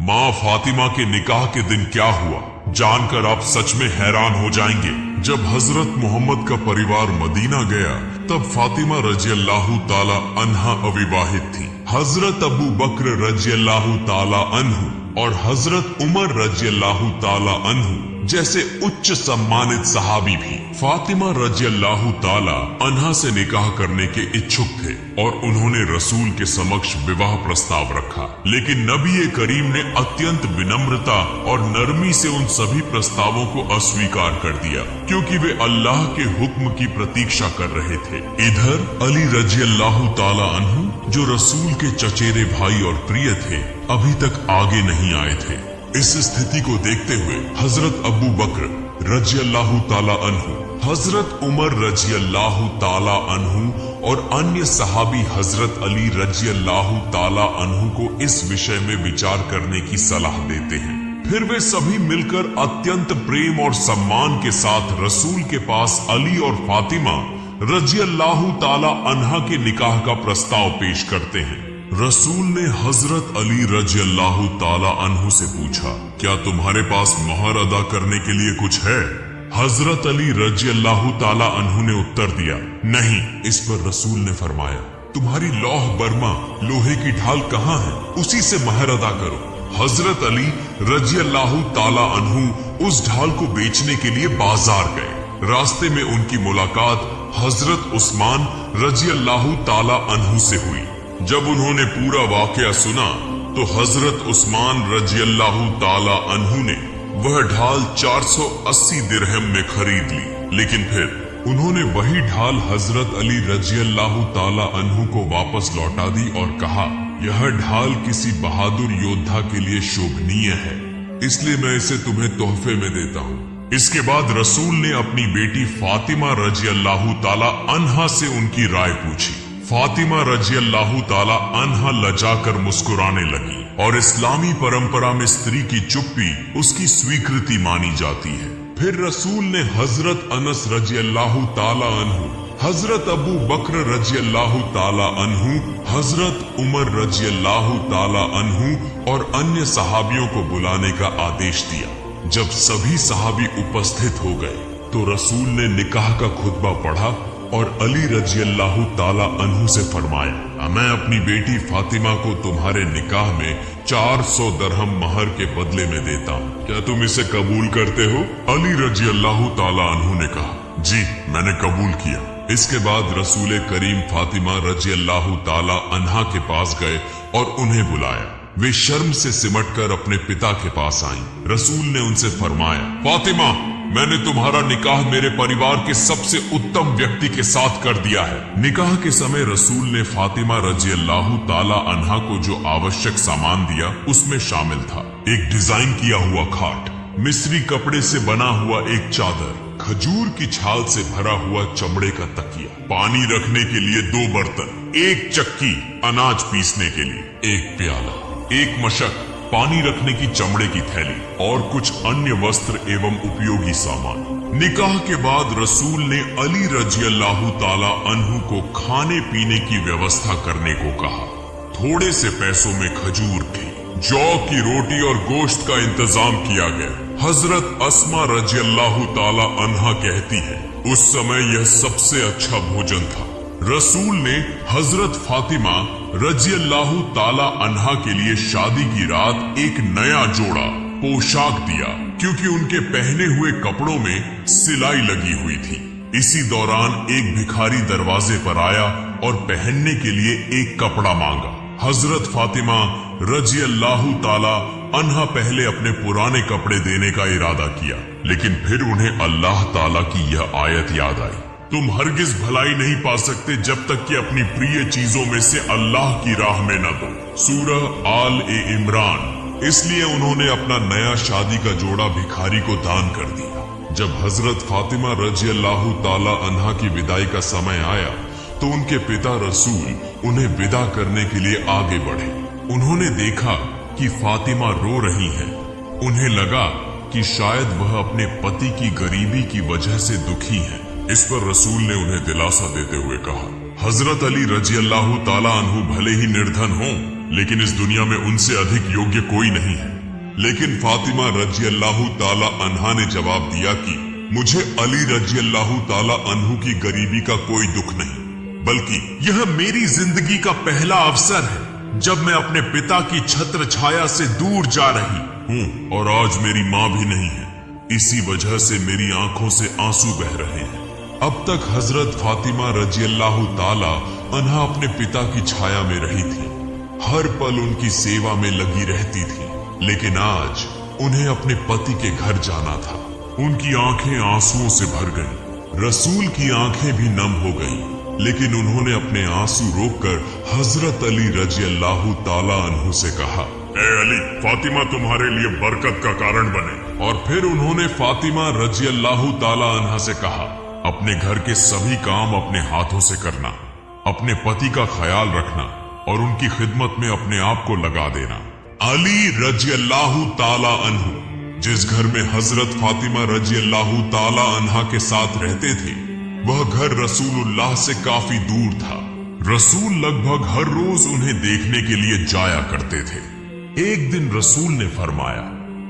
माँ फातिमा के निकाह के दिन क्या हुआ, जानकर आप सच में हैरान हो जाएंगे। जब हजरत मोहम्मद का परिवार मदीना गया तब फातिमा रज़ियल्लाहु ताला अन्हा अविवाहित थी। हजरत अबू बकर रज़ियल्लाहु ताला अन्हु और हजरत उमर रज़ियल्लाहु ताला अन्हु जैसे उच्च सम्मानित सहाबी भी फातिमा रज़ियल्लाहु ताला अन्हा से निकाह करने के इच्छुक थे और उन्होंने रसूल के समक्ष विवाह प्रस्ताव रखा। लेकिन नबी करीम ने अत्यंत विनम्रता और नरमी से उन सभी प्रस्तावों को अस्वीकार कर दिया, क्योंकि वे अल्लाह के हुक्म की प्रतीक्षा कर रहे थे। इधर अली रज़ियल्लाहु ताला अन्हु, जो रसूल के चचेरे भाई और प्रिय थे, अभी तक आगे नहीं आए थे। इस स्थिति को देखते हुए हजरत अबू बकर रज़ियल्लाहु ताला अन्हु, हजरत उमर रज़ियल्लाहु ताला अन्हु और अन्य सहाबी हजरत अली रज़ियल्लाहु ताला अन्हु को इस विषय में विचार करने की सलाह देते हैं। फिर वे सभी मिलकर अत्यंत प्रेम और सम्मान के साथ रसूल के पास अली और फातिमा रज़ियल्लाहु ताला अन्हा के निकाह का प्रस्ताव पेश करते हैं। रसूल ने हजरत अली रज़ियल्लाहु ताला अन्हु से पूछा, क्या तुम्हारे पास मोहर अदा करने के लिए कुछ है? हजरत अली रज़ियल्लाहु ताला अन्हु ने उत्तर दिया, नहीं। इस पर रसूल ने फरमाया, तुम्हारी लौह बर्मा लोहे की ढाल कहाँ है, उसी से मोहर अदा करो। हजरत अली रज़ियल्लाहु ताला अन्हु उस ढाल को बेचने के लिए बाजार गए। रास्ते में उनकी मुलाकात हजरत उस्मान रज़ियल्लाहु ताला अन्हु से हुई। जब उन्होंने पूरा वाकया सुना तो हजरत उस्मान रज़ियल्लाहु ताला अन्हु ने वह ढाल 480 दिरहम में खरीद ली। लेकिन फिर उन्होंने वही ढाल हजरत अली रज़ियल्लाहु ताला अन्हु को वापस लौटा दी और कहा, यह ढाल किसी बहादुर योद्धा के लिए शोभनीय है, इसलिए मैं इसे तुम्हें तोहफे में देता हूँ। इसके बाद रसूल ने अपनी बेटी फातिमा रज़ियल्लाहु ताला अन्हा से उनकी राय पूछी। फातिमा रज़ियल्लाहु ताला अन्हा लजाकर मुस्कुराने लगी और इस्लामी परंपरा में स्त्री की चुप्पी उसकी स्वीकृति मानी जाती है। फिर रसूल ने हजरत अनस रज़ियल्लाहु ताला अन्हु, हजरत अबू बकर रज़ियल्लाहु ताला अन्हु, हजरत उमर रज़ियल्लाहु ताला अन्हु और अन्य सहाबियों को बुलाने का आदेश दिया। जब सभी सहाबी उपस्थित हो गए तो रसूल ने निकाह का खुतबा पढ़ा और अली रज़ियल्लाहु ताला अन्हु से फरमाया, मैं अपनी बेटी फातिमा को तुम्हारे निकाह में 400 दरहम महर के बदले में देता हूँ, क्या तुम इसे कबूल करते हो? अली रज़ियल्लाहु ताला अन्हु ने कहा, जी मैंने कबूल किया। इसके बाद रसूल करीम फातिमा रज़ियल्लाहु ताला अन्हा के पास गए और उन्हें बुलाया। वे शर्म से सिमटकर अपने पिता के पास आईं। रसूल ने उनसे फरमाया, फातिमा, मैंने तुम्हारा निकाह मेरे परिवार के सबसे उत्तम व्यक्ति के साथ कर दिया है। निकाह के समय रसूल ने फातिमा रज़ियल्लाहु ताला अन्हा को जो आवश्यक सामान दिया उसमें शामिल था एक डिजाइन किया हुआ खाट, मिस्री कपड़े से बना हुआ एक चादर, खजूर की छाल से भरा हुआ चमड़े का तकिया, पानी रखने के लिए 2 बर्तन, एक चक्की अनाज पीसने के लिए, एक प्याला, एक मशक पानी रखने की चमड़े की थैली और कुछ अन्य वस्त्र एवं उपयोगी सामान। निकाह के बाद रसूल ने अली रज़ियल्लाहु ताला अन्हु को खाने पीने की व्यवस्था करने को कहा। थोड़े से पैसों में खजूर थी, जौ की रोटी और गोश्त का इंतजाम किया गया। हजरत अस्मा रज़ियल्लाहु ताला अन्हा कहती है, उस समय यह सबसे अच्छा भोजन था। रसूल ने हजरत फातिमा रज़ियल्लाहु ताला अन्हा के लिए शादी की रात एक नया जोड़ा पोशाक दिया, क्योंकि उनके पहने हुए कपड़ों में सिलाई लगी हुई थी। इसी दौरान एक भिखारी दरवाजे पर आया और पहनने के लिए एक कपड़ा मांगा। हजरत फातिमा रज़ियल्लाहु ताला अन्हा पहले अपने पुराने कपड़े देने का इरादा किया, लेकिन फिर उन्हें अल्लाह ताला की यह आयत याद आई, तुम हरगिज भलाई नहीं पा सकते जब तक कि अपनी प्रिय चीजों में से अल्लाह की राह में न दो। सूरह आल इमरान। इसलिए उन्होंने अपना नया शादी का जोड़ा भिखारी को दान कर दिया। जब हजरत फातिमा रज़ियल्लाहु ताला अन्हा की विदाई का समय आया तो उनके पिता रसूल उन्हें विदा करने के लिए आगे बढ़े। उन्होंने देखा कि फातिमा रो रही हैं। उन्हें लगा कि शायद वह अपने पति की गरीबी की वजह से दुखी हैं। इस पर रसूल ने उन्हें दिलासा देते हुए कहा, हजरत अली रज़ियल्लाहु ताला अन्हु भले ही निर्धन हों, लेकिन इस दुनिया में उनसे अधिक योग्य कोई नहीं है। लेकिन फातिमा रजी अल्लाह ताला अन्हा ने जवाब दिया कि मुझे अली रजी अल्लाह ताला अन्हु की गरीबी का कोई दुख नहीं, बल्कि यह मेरी जिंदगी का पहला अवसर है जब मैं अपने पिता की छत्र छाया से दूर जा रही हूँ और आज मेरी माँ भी नहीं है। इसी वजह से मेरी आंखों से आंसू बह रहे हैं। अब तक हजरत फातिमा रजी अल्लाह ताला अन्हा अपने पिता की छाया में रही थी, हर पल उनकी सेवा में लगी रहती थी, लेकिन आज उन्हें अपने पति के घर जाना था। उनकी आंखें आंसुओं से भर गईं। रसूल की आंखें भी नम हो गईं, लेकिन उन्होंने अपने आंसू रोककर हजरत अली रजी अल्लाह ताला अन्हु से कहा, ए अली, फातिमा तुम्हारे लिए बरकत का कारण बने। और फिर उन्होंने फातिमा रजी अल्लाह ताला अन्हा से कहा, अपने घर के सभी काम अपने हाथों से करना, अपने पति का ख्याल रखना और उनकी खिदमत में अपने आप को लगा देना। अली रजी अल्लाह ताला अन्हु जिस घर में हजरत फातिमा रजी अल्लाह ताला अन्हा के साथ रहते थे, वह घर रसूलुल्लाह से काफी दूर था। रसूल लगभग हर रोज उन्हें देखने के लिए जाया करते थे। एक दिन रसूल ने फरमाया,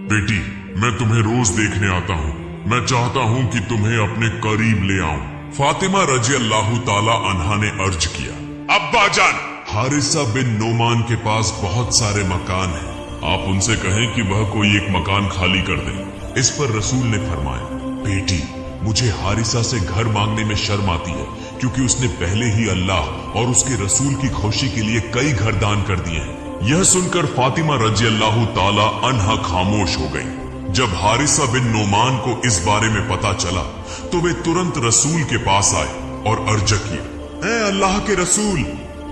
बेटी, मैं तुम्हें रोज देखने आता हूँ। मैं चाहता हूँ कि तुम्हें अपने करीब ले आऊं। फातिमा रजी अल्लाह ताला अन्हा ने अर्ज किया, अब्बा जान, हारिसा बिन नोमान के पास बहुत सारे मकान हैं, आप उनसे कहें कि वह कोई एक मकान खाली कर दें। इस पर रसूल ने फरमाया, बेटी, मुझे हारिसा से घर मांगने में शर्म आती है, क्योंकि उसने पहले ही अल्लाह और उसके रसूल की खुशी के लिए कई घर दान कर दिए हैं। यह सुनकर फातिमा रजी अल्लाह ताला अन्हा खामोश हो गई। जब हारिसा बिन नोमान को इस बारे में पता चला तो वे तुरंत रसूल के पास आए और अर्ज किया, ऐ अल्लाह के रसूल,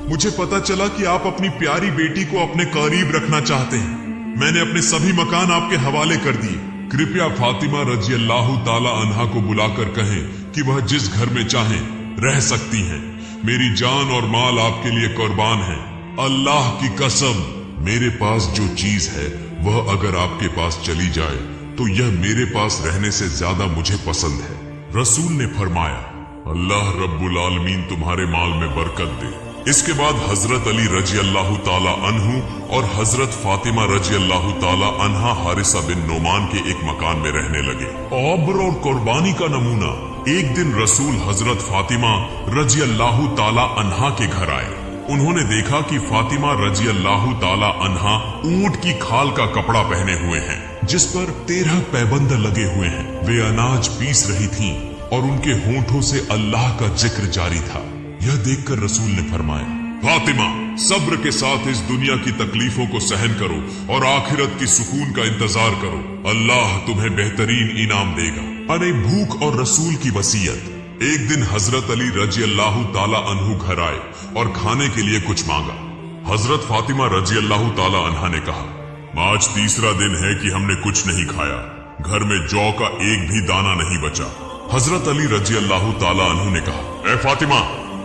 मुझे पता चला कि आप अपनी प्यारी बेटी को अपने करीब रखना चाहते हैं। मैंने अपने सभी मकान आपके हवाले कर दिए। कृपया फातिमा रजी अल्लाह ताला अन्हा को बुलाकर कहें कि वह जिस घर में चाहें रह सकती हैं। मेरी जान और माल आपके लिए कुर्बान है। अल्लाह की कसम, मेरे पास जो चीज है वह अगर आपके पास चली जाए तो यह मेरे पास रहने से ज्यादा मुझे पसंद है। रसूल ने फरमाया, अल्लाह रब्बुल आलमीन तुम्हारे माल में बरकत दे। इसके बाद हजरत अली रजी अल्लाह ताला अन्हु और हजरत फातिमा रजी अल्लाह ताला अन्हा हारिसा बिन नोमान के एक मकान में रहने लगे। अब्र और कुर्बानी का नमूना, एक दिन रसूल हजरत फातिमा रजी अल्लाह ताला अन्हा के घर आए। उन्होंने देखा कि फातिमा रजी अल्लाह ताला अन्हा ऊंट की खाल का कपड़ा पहने हुए हैं, जिस पर 13 पैबंद लगे हुए हैं। वे अनाज पीस रही थीं और उनके होंठों से अल्लाह का जिक्र जारी था। यह देखकर रसूल ने फरमाया, फातिमा, सब्र के साथ इस दुनिया की तकलीफों को सहन करो और आखिरत की सुकून का इंतजार करो। अल्लाह तुम्हें बेहतरीन इनाम देगा। अरे भूख और रसूल की वसीयत। एक दिन हजरत अली रजी अल्लाह ताला अन्हु घर आए और खाने के लिए कुछ मांगा। हजरत फातिमा रजी अल्लाह ताला अन्हा ने कहा, आज तीसरा दिन है कि हमने कुछ नहीं खाया, घर में जौ का एक भी दाना नहीं बचा। हजरत अली रजी अल्लाह ताला अन्हु ने कहा, ए फातिमा,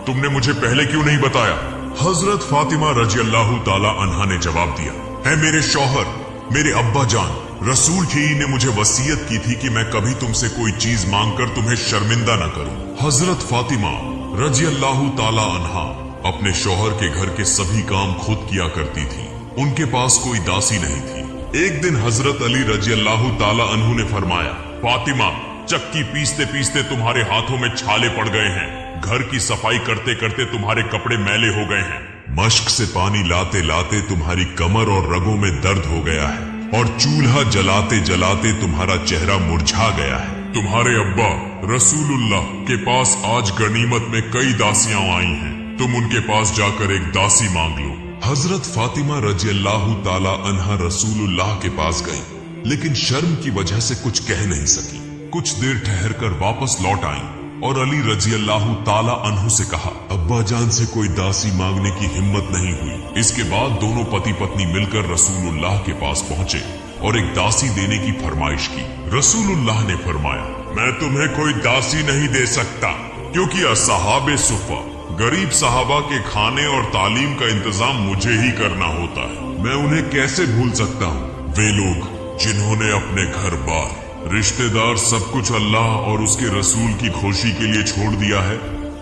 तुमने मुझे पहले क्यों नहीं बताया? हजरत फातिमा रजी अल्लाह ताला अन्हा ने जवाब दिया, है मेरे शौहर, मेरे अब्बा जान, रसूल ही ने मुझे वसीयत की थी कि मैं कभी तुमसे कोई चीज मांगकर तुम्हें शर्मिंदा न करूं। हजरत फातिमा रजी अल्लाह ताला अन्हा अपने शौहर के घर के सभी काम खुद किया करती थी। उनके पास कोई दासी नहीं थी। एक दिन हजरत अली रजी अल्लाह ताला अन्हु ने फरमाया, फातिमा, चक्की पीसते पीसते तुम्हारे हाथों में छाले पड़ गए हैं, घर की सफाई करते करते तुम्हारे कपड़े मैले हो गए हैं, मश्क से पानी लाते लाते तुम्हारी कमर और रगों में दर्द हो गया है और चूल्हा जलाते जलाते तुम्हारा चेहरा मुरझा गया है। तुम्हारे अब्बा रसूलुल्लाह के पास आज गनीमत में कई दासियां आई हैं, तुम उनके पास जाकर एक दासी मांग लो। हजरत फातिमा रजी अल्लाह ताला अन्हा रसूलुल्लाह के पास गई, लेकिन शर्म की वजह से कुछ कह नहीं सकी। कुछ देर ठहर कर वापस लौट आई और अली रजी अल्लाह ताला अन्हु से कहा, अब्बा जान से कोई दासी मांगने की हिम्मत नहीं हुई। इसके बाद दोनों पति पत्नी मिलकर रसूलुल्लाह के पास पहुंचे और एक दासी देने की फरमाइश की। रसूलुल्लाह ने फरमाया, मैं तुम्हें कोई दासी नहीं दे सकता, क्योंकि असहाबे सुफा गरीब सहाबा के खाने और तालीम का इंतजाम मुझे ही करना होता है। मैं उन्हें कैसे भूल सकता हूँ? वे लोग जिन्होंने अपने घर बार, रिश्तेदार, सब कुछ अल्लाह और उसके रसूल की खुशी के लिए छोड़ दिया है।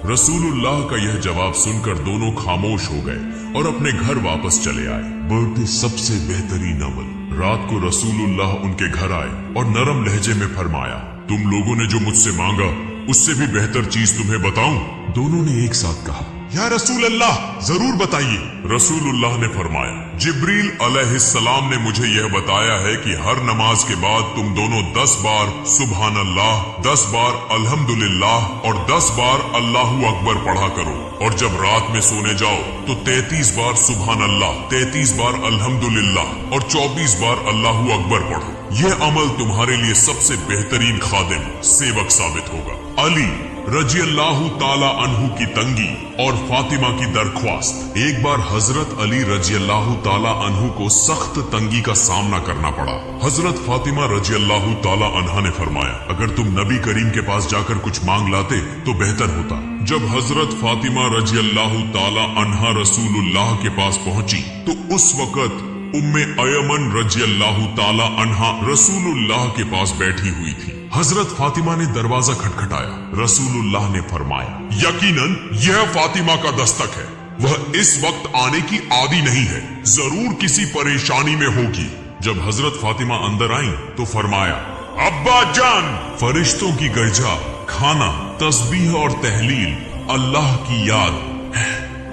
रसूलुल्लाह का यह जवाब सुनकर दोनों खामोश हो गए और अपने घर वापस चले आए। बल्कि सबसे बेहतरीन अमल रात को रसूलुल्लाह उनके घर आए और नरम लहजे में फरमाया, तुम लोगों ने जो मुझसे मांगा उससे भी बेहतर चीज तुम्हें बताऊं? दोनों ने एक साथ कहा, या रसूल अल्लाह, जरूर बताइए। रसूलुल्लाह ने फरमाया, जिब्रील अलैहिस्सलाम ने मुझे यह बताया है कि हर नमाज के बाद तुम दोनों 10 बार सुभान अल्लाह, 10 बार अल्हम्दुलिल्लाह और 10 बार अल्लाहू अकबर पढ़ा करो, और जब रात में सोने जाओ तो 33 बार सुभान अल्लाह, 33 बार अल्हम्दुलिल्लाह और 24 बार अल्लाहू अकबर पढ़ो। यह अमल तुम्हारे लिए सबसे बेहतरीन खादिम सेवक साबित होगा। अली रजी अल्लाह ताला अन्हु की तंगी और फातिमा की दरख्वास्त। एक बार हजरत अली रजी अल्लाह ताला अन्हु को सख्त तंगी का सामना करना पड़ा। हजरत फातिमा रजी अल्लाह ताला अन्हा ने फरमाया, अगर तुम नबी करीम के पास जाकर कुछ मांग लाते तो बेहतर होता। जब हजरत फातिमा रजी अल्लाह ताला अन्हा रसूलुल्लाह के पास पहुंची तो उस वक्त उम्मे अयमन रजी अल्लाह ताला अन्हा रसूलुल्लाह के पास बैठी हुई थी। हजरत फातिमा ने दरवाजा खटखटाया। रसूलुल्लाह ने फरमाया, यकीनन यह फातिमा का दस्तक है, वह इस वक्त आने की आदी नहीं है, जरूर किसी परेशानी में होगी। जब हजरत फातिमा अंदर आई तो फरमाया, अब्बा जान। फरिश्तों की गर्जा, खाना, तस्बीह और तहलील, अल्लाह की याद,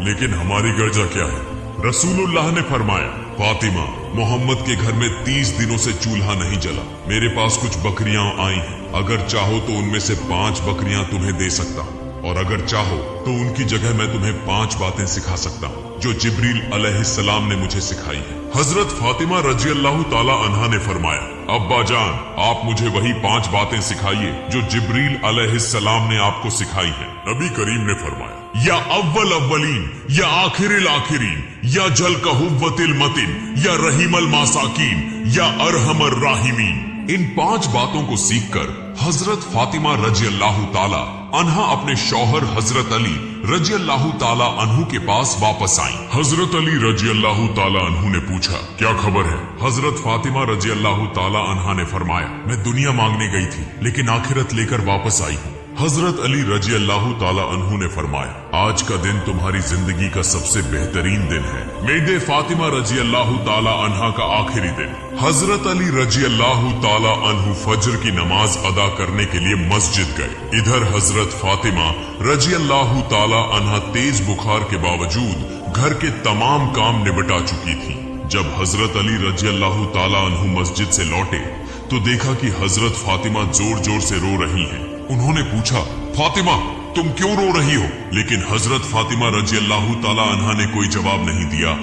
लेकिन हमारी गर्जा क्या है? रसूलुल्लाह ने फरमाया, फातिमा, मोहम्मद के घर में 30 दिनों से चूल्हा नहीं जला। मेरे पास कुछ बकरियां आई हैं, अगर चाहो तो उनमें से 5 बकरियां तुम्हें दे सकता हूँ, और अगर चाहो तो उनकी जगह मैं तुम्हें 5 बातें सिखा सकता हूँ जो जिब्रील अलैहिस्सलाम ने मुझे सिखाई है। हजरत फातिमा रजी अल्लाह ताला अन्हा ने फरमाया, अब्बा जान, आप मुझे वही 5 बातें सिखाइए जो जिब्रील अलैहिस्सलाम ने आपको सिखाई है। नबी करीम ने फरमाया, या अव्वल अव्वलीन, या आखिरिल आखिरीन, या जल कहुव्वतिल मतिन, या रहीमल मासाकीन, या अरहमर राहिमीन। इन 5 बातों को सीखकर हजरत फातिमा रजी अल्लाह ताला अन्हा अपने शौहर हजरत अली रजी अल्लाह ताला अन्हु के पास वापस आई। हजरत अली रजी अल्लाह ताला अन्हु ने पूछा, क्या खबर है? हजरत फातिमा रजी अल्लाह ताला अन्हा ने फरमाया, मैं दुनिया मांगने गई थी लेकिन आखिरत लेकर वापस आई हूँ। हजरत अली रजी अल्लाह ताला अन्हु ने फरमाया, आज का दिन तुम्हारी जिंदगी का सबसे बेहतरीन दिन है, मेरे फातिमा रजी अल्लाह ताला अन्हा का आखिरी दिन। हजरत अली रजी अल्लाह ताला अन्हु फजर की नमाज अदा करने के लिए मस्जिद गए। इधर हजरत फातिमा रजी अल्लाह ताला अन्हा तेज बुखार के बावजूद घर के तमाम काम निपटा चुकी थी। जब हजरत अली रजी अल्लाह ताला अन्हु मस्जिद से लौटे तो देखा कि हजरत फातिमा जोर जोर से रो रही हैं। उन्होंने पूछा, फातिमा, तुम क्यों रो रही हो? लेकिन हजरत फातिमा रजी अल्लाह ताला अन्हा ने कोई जवाब नहीं दिया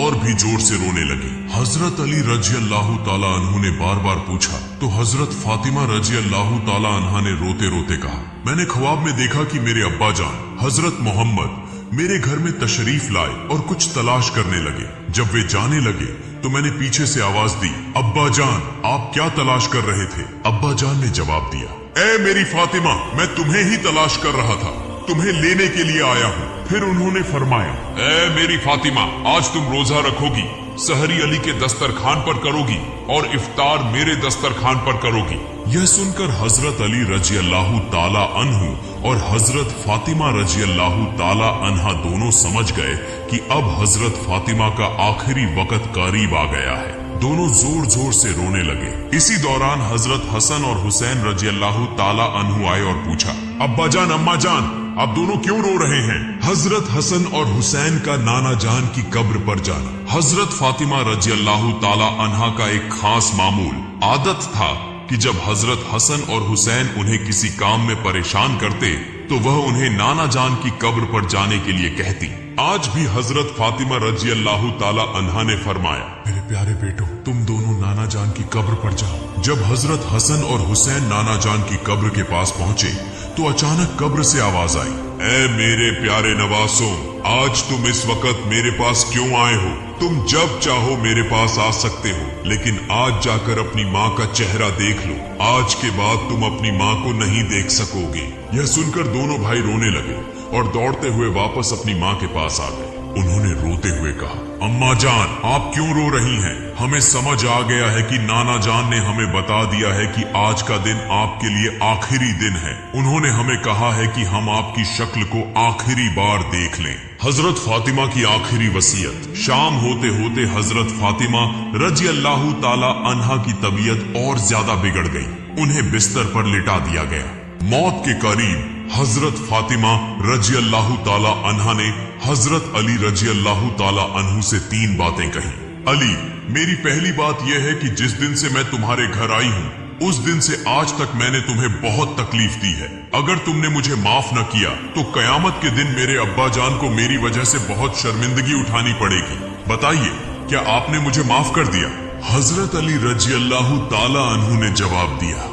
और भी जोर से रोने लगी। हजरत अली रजी अल्लाह ताला अन्हु ने बार बार पूछा तो हजरत फातिमा रजी अल्लाह ताला अन्हा ने रोते रोते कहा, मैंने ख्वाब में देखा कि मेरे अब्बा जान हजरत मोहम्मद मेरे घर में तशरीफ लाए और कुछ तलाश करने लगे। जब वे जाने लगे तो मैंने पीछे से आवाज दी, अब्बा जान, आप क्या तलाश कर रहे थे? अब्बा जान ने जवाब दिया, ए मेरी फातिमा, मैं तुम्हें ही तलाश कर रहा था, तुम्हें लेने के लिए आया हूँ। फिर उन्होंने फरमाया, ए मेरी फातिमा, आज तुम रोजा रखोगी, सहरी अली के दस्तरखान पर करोगी और इफ्तार मेरे दस्तरखान पर करोगी। यह सुनकर हजरत अली रजी अल्लाह ताला अन्हु और हजरत फातिमा रजी अल्लाह ताला अन्हा दोनों समझ गए कि अब हजरत फातिमा का आखिरी वक्त करीब आ गया है। दोनों जोर जोर से रोने लगे। इसी दौरान हजरत हसन और हुसैन रजी अल्लाह ताला अन्हु आए और पूछा, अब्बा जान, अम्मा जान, आप दोनों क्यों रो रहे हैं? हजरत हसन और हुसैन का नाना जान की कब्र पर जाना। हजरत फातिमा रजी अल्लाह ताला अन्हा का एक खास मामूल आदत था कि जब हजरत हसन और हुसैन उन्हें किसी काम में परेशान करते तो वह उन्हें नाना जान की कब्र पर जाने के लिए कहती। आज भी हजरत फातिमा रजी अल्लाह ताला अन्हा ने फरमाया, मेरे प्यारे बेटो, तुम दोनों नाना जान की कब्र पर जाओ। जब हजरत हसन और हुसैन नाना जान की कब्र के पास पहुंचे तो अचानक कब्र से आवाज आई, ए मेरे प्यारे नवासों, आज तुम इस वक्त मेरे पास क्यों आए हो? तुम जब चाहो मेरे पास आ सकते हो, लेकिन आज जाकर अपनी माँ का चेहरा देख लो। आज के बाद तुम अपनी माँ को नहीं देख सकोगे। यह सुनकर दोनों भाई रोने लगे और दौड़ते हुए वापस अपनी माँ के पास आ गए। उन्होंने रोते हुए कहा, अम्मा जान, आप क्यों रो रही हैं? हमें समझ आ गया है कि नाना जान ने हमें बता दिया है कि आज का दिन आपके लिए आखिरी दिन है। उन्होंने हमें कहा है कि हम आपकी शक्ल को आखिरी बार देख लें। हजरत फातिमा की आखिरी वसीयत। शाम होते होते हजरत फातिमा रजी अल्लाह ताला अन्हा की तबीयत और ज्यादा बिगड़ गई। उन्हें बिस्तर पर लिटा दिया गया। मौत के करीब हजरत फातिमा रजी अल्लाह ताला अन्हा ने हजरत अली रजी अल्लाह ताला अन्हु से 3 बातें कही। अली, मेरी पहली बात यह है कि जिस दिन से मैं तुम्हारे घर आई हूँ उस दिन से आज तक मैंने तुम्हें बहुत तकलीफ दी है। अगर तुमने मुझे माफ न किया तो कयामत के दिन मेरे अब्बा जान को मेरी वजह से बहुत शर्मिंदगी उठानी पड़ेगी। बताइए, क्या आपने मुझे माफ कर दिया? हजरत अली रजी अल्लाह ताला अन्हु ने जवाब दिया,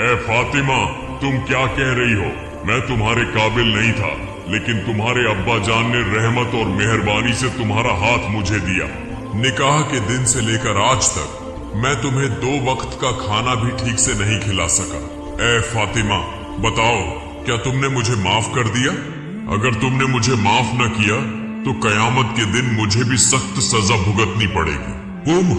ए फातिमा, तुम क्या कह रही हो? मैं तुम्हारे काबिल नहीं था, लेकिन तुम्हारे अब्बा जान ने रहमत और मेहरबानी से तुम्हारा हाथ मुझे दिया। निकाह के दिन से लेकर आज तक मैं तुम्हें 2 वक्त का खाना भी ठीक से नहीं खिला सका। ए फातिमा, बताओ, क्या तुमने मुझे माफ कर दिया? अगर तुमने मुझे माफ न किया तो कयामत के दिन मुझे भी सख्त सजा भुगतनी पड़ेगी।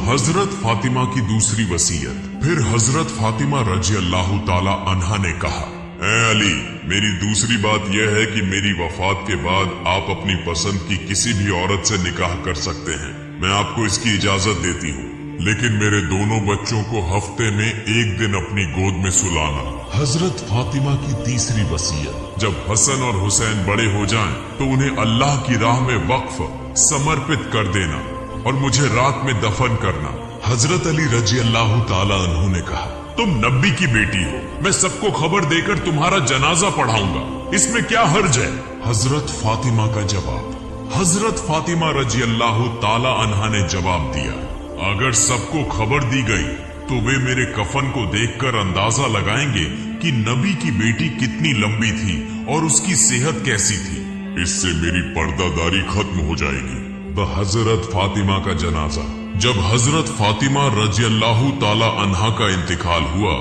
हजरत फातिमा की दूसरी वसीयत। फिर हजरत फातिमा रजी अल्लाह ताला अन्हा ने कहा, ए अली, मेरी दूसरी बात यह है कि मेरी वफात के बाद आप अपनी पसंद की किसी भी औरत से निकाह कर सकते हैं। मैं आपको इसकी इजाजत देती हूँ, लेकिन मेरे दोनों बच्चों को हफ्ते में 1 दिन अपनी गोद में सुलाना। हजरत फातिमा की तीसरी वसीयत। जब हसन और हुसैन बड़े हो जाएं, तो उन्हें अल्लाह की राह में वक्फ समर्पित कर देना और मुझे रात में दफन करना। हजरत अली रजी अल्लाह ताला अन्हु ने कहा, तुम नबी की बेटी हो, मैं सबको खबर देकर तुम्हारा जनाजा पढ़ाऊंगा, इसमें क्या हर्ज है? हजरत फातिमा का जवाब। हजरत फातिमा रजी अल्लाह ताला अन्हा ने जवाब दिया, अगर सबको खबर दी गई तो वे मेरे कफन को देखकर अंदाजा लगाएंगे कि नबी की बेटी कितनी लंबी थी और उसकी सेहत कैसी थी। इससे मेरी पर्दादारी खत्म हो जाएगी। हजरत फातिमा का जनाजा। जब हजरत फातिमा रजी अल्लाह ताला अन्हा का इंतकाल हुआ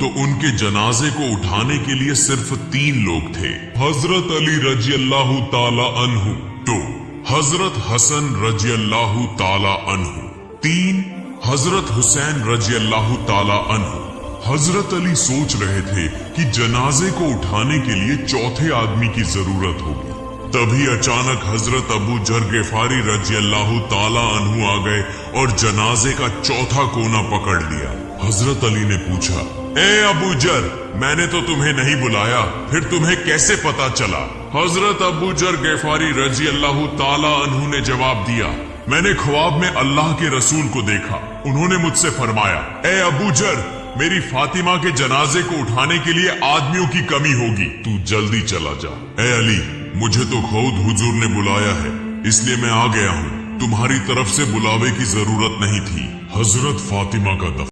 तो उनके जनाजे को उठाने के लिए सिर्फ 3 लोग थे। हजरत अली रजी अल्लाह ताला अन्हु, 2 हजरत हसन रजी अल्लाह ताला अन्हु, 3 हजरत हुसैन रजी अल्लाह ताला अन्हु। हजरत अली सोच रहे थे कि जनाजे को उठाने के लिए 4थे आदमी की जरूरत होगी। तभी अचानक हजरत अबू जर गिफारी रजी अल्लाह ताला अन्हु आ गए और जनाजे का 4था कोना पकड़ लिया। हजरत अली ने पूछा, ए अबू जर, मैंने तो तुम्हें नहीं बुलाया, फिर तुम्हें कैसे पता चला? हजरत अबू जर गिफारी रजी अल्लाह ताला अन्हु ने जवाब दिया, मैंने ख्वाब में अल्लाह के रसूल को देखा। उन्होंने मुझसे फरमाया, ए अबू जर, मेरी फातिमा के जनाजे को उठाने के लिए आदमियों की कमी होगी, तू जल्दी चला जा। ए अली, मुझे तो खुद हुजूर ने बुलाया है, इसलिए मैं आ गया हूँ। तुम्हारी तरफ से बुलावे की जरूरत नहीं थी। हजरत फातिमा का दफन।